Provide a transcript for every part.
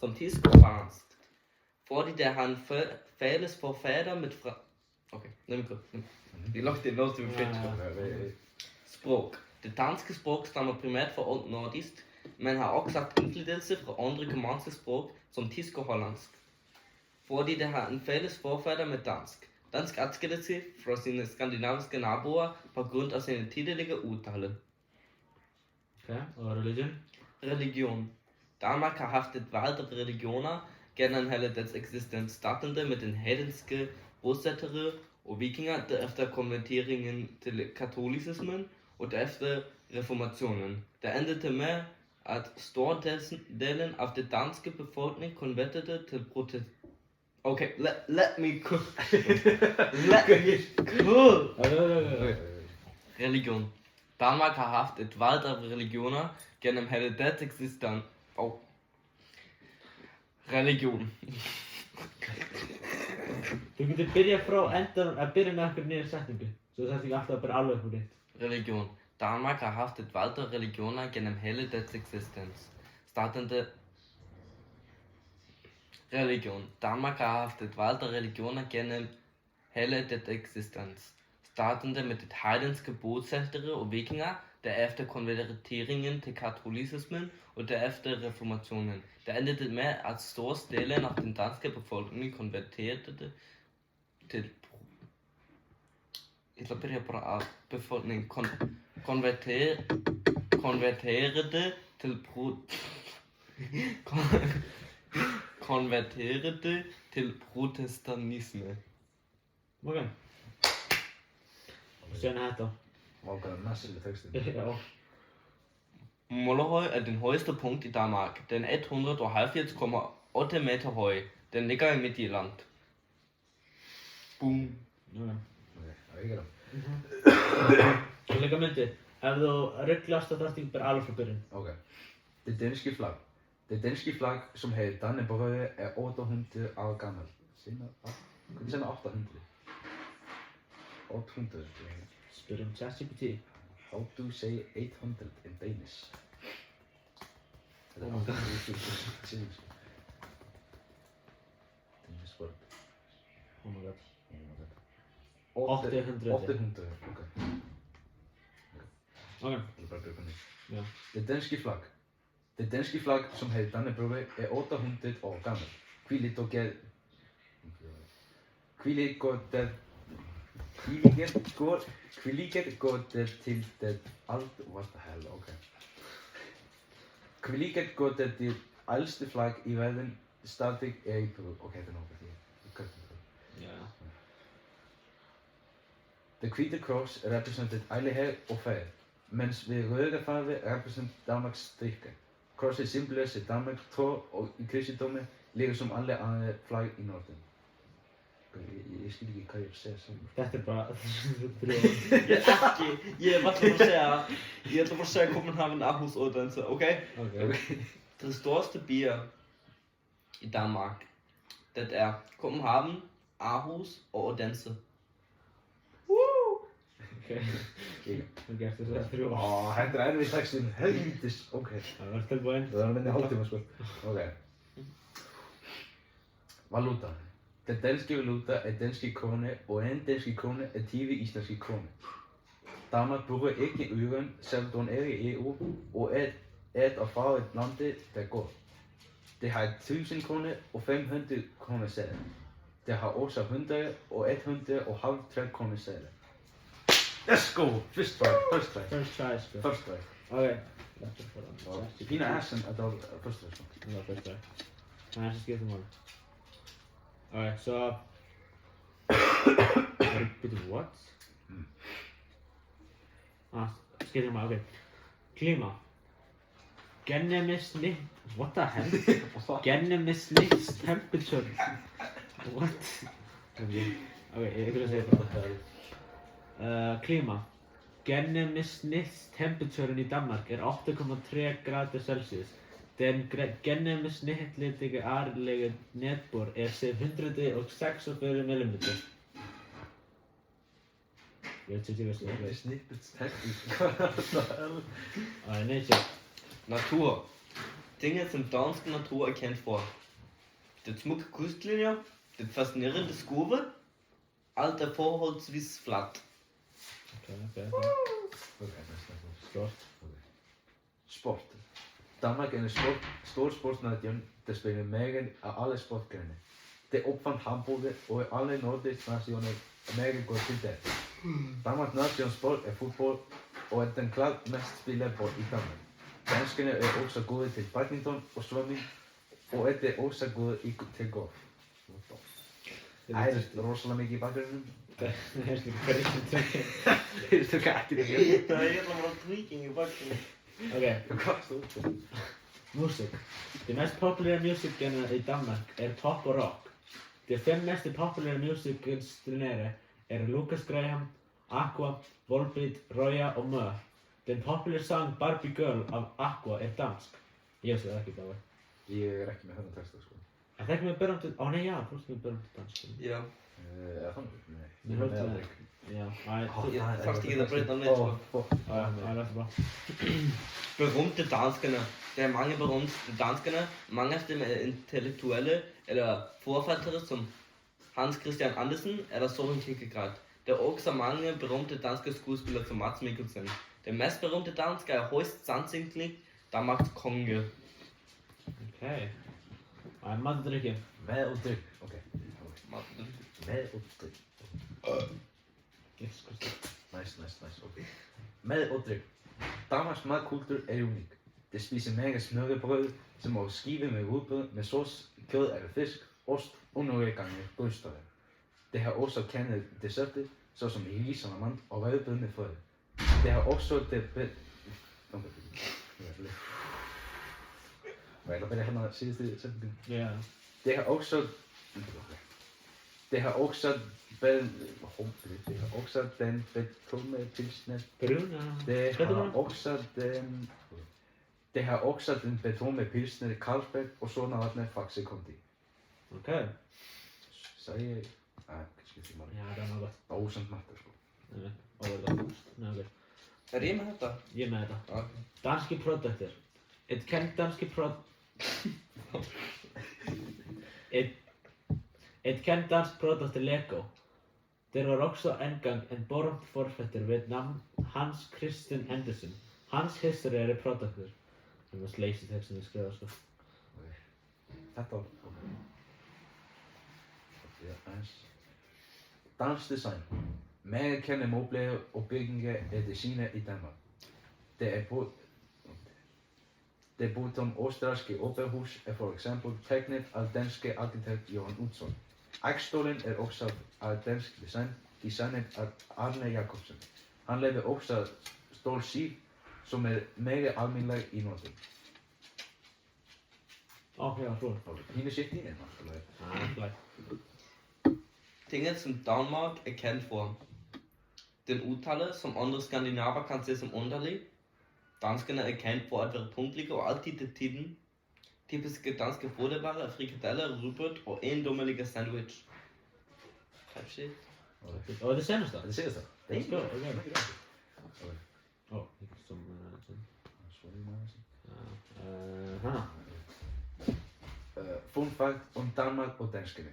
som tysk og fransk. Fordi det har en fælles forfader med Okay, vi lagt inn noe som er fritt. Språk. Det danske språk stammer primært fra old nordisk, men har også hatt innflytelse fra andre germanske språk som tysk og hollandsk. Fordi det har en fælles forfader med dansk. Dansk adskiller seg fra sine skandinaviske naboer på grunn av sine tidlige uttale. Okay, og religion? Religion. Danmark har haft et valg av religioner gennem hele dets eksistens, startende med den hedenske bosettere og vikinger, derefter konverteringen til katolicismen og derefter reformationen. Det endte med at stordelen av det danske befolkning konverterte til Okay, let me cook. Religion. Danmark har haft et valg av religioner gennem hele dets eksistens. Religion. Þú getur byrjað frá endan að byrja með einhver nýja setningu. Svo þarf ekki alltaf að byrja alveg upp úr nýtt. Religion. Danmark har haft et valg af religioner gennem hele dets eksistens. Startende Religion. Danmark har haft et valg af religioner gennem hele dets eksistens. Startende med det heidenske bosættere og vikinger, derefter konverteringen til katolicismen og derefter reformationen. Det endte med at stordelen af den danske befolkning konverterede til konverterede til protestantisme. Okay. Sena þetta. Vágar massive tekstin. Já. Målerhøj er den højeste punkt i Danmark. Den er 170,8 meter høj. Den ligger i Midtjylland. Boom. Okay. Ok, ég gera. Og líka myndi, ef þú rugglast þá þarftu ekki bara alveg frá byrjun. Okay. Det danske flag. Det danske flag, som hedder Dannebrog, er 800 år gammel. Kan du sende 800? 800. Spyrjum ChatGPT. How do you say 800 in Danish? Oh my god. Danish word. Oh my god. 800. 800, okay. Okay. Ja. Det danske flag. Det danske flag, som hedder Dannebrog, er 800 år gammel. Hvilket går det til det alt... What the hell, okay. Hvilket går det til ældste flag i verden stadig er i brug. Okay, det er nok det. Ja. Det hvide kors repræsenterer ærlighed og fred, mens ved røde farve repræsenterer Danmarks styrke. Korset symboliserer Danmark tro og i kristendommen ligger som alle andre flag i Norden. Jeg skal ikke hva jeg ser sånn. Þetta er bara... Jeg var til å se København, Aarhus og Odense, okay? Okay. Det største byer i Danmark, det er København, Aarhus og Odense. Okay. Þú gerst þess að 3 ár. Þetta er erfið textin, helvítis, ok. Það var tilbúinn. Það var minni hálftíma, sko. Ok. Valuta. Den danske valuta er danske krone, og en danske krone er 20 islandske kroner. Danmark bruger ikke euroen, selv den er i EU, og er et af farvet lande, der går. Det har 1000 kroner og 500 kroner sedler. Det har også 100 og 100 og 50 kroner sedler. Let's go! First try. First try, sko. First try. Okay. Det fine er sådan, at der er first try, sko. Það var first try. Það er sem skiptir máli. Okay, så... What? Skiptir máli, okay. Klima. Gennemsnit... What the hell? Gennemsnittstemperatur. What? Okay, ég vil að segja bara. Klima. Gennemsnittstemperaturen i Danmark er 8,3 grader Celsius. Den gennemsnittlige årlige nedbør er 746 millimeter. Jeg vet ikke hva som er. Snippets teknisk. Nature. Natur. Dingen som dansk natur er kendt for. Det smukke kystlinjer, det fascinerende skove, alt er forholdsvis flatt. Okay. Stort. Sport. Danmark er en stor sportsnation, der spiller mere af alle sportsgrene. Det opfandt håndbolden, og alle nordiske nationer er meget godt til det. Danmarks nationsport er fodbold, og er den klart mest spillede bold i Danmark. Danskerne er også gode til badminton og svømning, og er det også gode til golf. Ej, det er rosalega mikið í bakgrunnum. Það er ekki hvernig sem tökja. Heyrstu ekki það hér? Það er bara tweaking í bakgrunni. Okay, Hvað stóð? musik. Det mest populære musikgenre i Danmark er pop og rock. De 5 mest populære musikgenre er Lucas Graham, Aqua, Volbeat, Roya og Mør. Den populære sang Barbie Girl af Aqua er dansk. Ég sé það ekki þá. Ég er ekki með þennan texta, sko. Er það ekki með byrjandi... Ó nei, já, þú veist með byrjandi dansk. Ja. Er það? Nei. Mér hørte það. Ja, nej. Jeg faktisk ikke, der blev der lidt. Ja, lad os bare. Berühmte danskerne. Der er mange berømte danskerne. Mange af dem er intellektuelle eller forfattere som Hans Christian Andersen eller Søren Kierkegaard. Der er også mange berømte danske skuespillere som Mads Mikkelsen. Den mest berømte danske er højst sandsynligt Danmarks konge. Okay. Nej, mad og drikke. Mad og drikk. Ok. Mad og drikk. Jesus Kristus. Nice. Ok. Mad og drikk. Danmarks madkultur er unik. Det spiser mange smørrebrød, som er skive med rugbrød, med sauce, kød eller fisk, ost og nogle gange bryster. Det har også kendte desserter, såsom risalamand og rødbed med frø. Det har også det Hvad er det her sidste sætning? Ja. Det har også den betonede pilsner. Bruna. Det har også den betonede pilsner Carlsberg og sådan Faxe Conti. Okay. Så jeg kannski því máli. Ja, það er náttúrulega. Ósamt matur, sko. Nei, óverða. Nei, ok. Er ég með þetta? Ég er með þetta. Okay. Danske produkter. Et kendt danske Et kendt dansk produkt er Lego. Der var også engang en berømt forfatter ved navn Hans Christian Andersen. Hans historier er produkter. Jeg må læse teksten jeg skriver også. Þetta var... Dansk design. Mange kendte møbler og bygninger er designet i Danmark. Det Botom Østrigske Operahus er for eksempel tegnet af danske arkitekt Johan Utzon. Ægstolen er også af dansk design, designet af Arne Jacobsen. Han lavede også stålskib, som er mere almindelig i Norden. Okay, ja, flot. Hende shit din, eller? Nej, flot. Dinge som Danmark er kendt for. Den udtale, som andre skandinaver kan se som underlig. Danskerne er kendt for at være punktlige og altid til tiden. Typiske danske fødevarer er frikadeller, rugbrød og ejendommelige sandwich. Type shit. Og det seneste? Det seneste. Let's go, okay. Okay. Ikke som sådan. Sorry, Martin. Fun fact om Danmark og danskerne.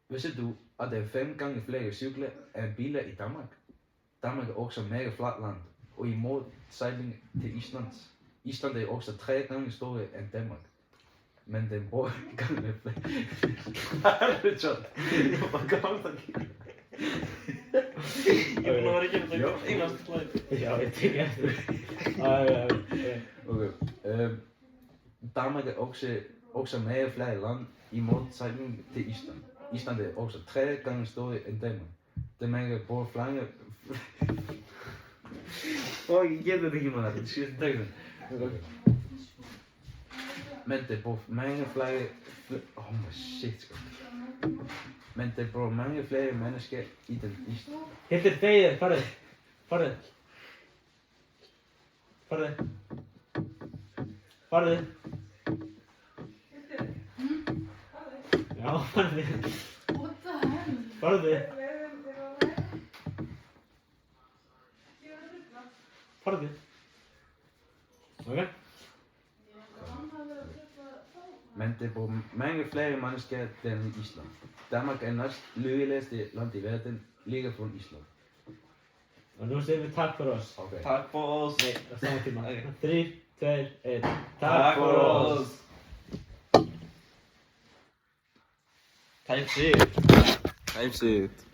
Vidste du, at der er 5 gange flere cykler end biler i Danmark? Danmark er også mere fladt land, og i modsætning til Island. Island er også 3 gange større end Danmark. Men den bor gange flere. Hvad er det, John? Hvad gør du der? Jeg får ikke en Jo. engelsk slide. Ja, jeg tænker efter. Okay. Danmark er også mere flere land i modsætning til Island. Island er også 3 gange større end Danmark. Det mange bor flere... Åh, jeg gætter det ikke, man. Det siger den. Men det bor mange flere... shit. Men det bor mange flere mennesker i den Island. Helt det ferie, farvel. Farvel. Farvel. Farvel. Ja, farvel. Farvel. Farvel. Okay. det bor mange flere mennesker end i Island. Danmark er næst lykkeligste land i verden, ligger foran Island. Og nu siger vi tak for os. Okay. Takk for oss. Nei, á sama tíma. Ok. 3, 2, 1. Takk for oss. Type shit. Type shit.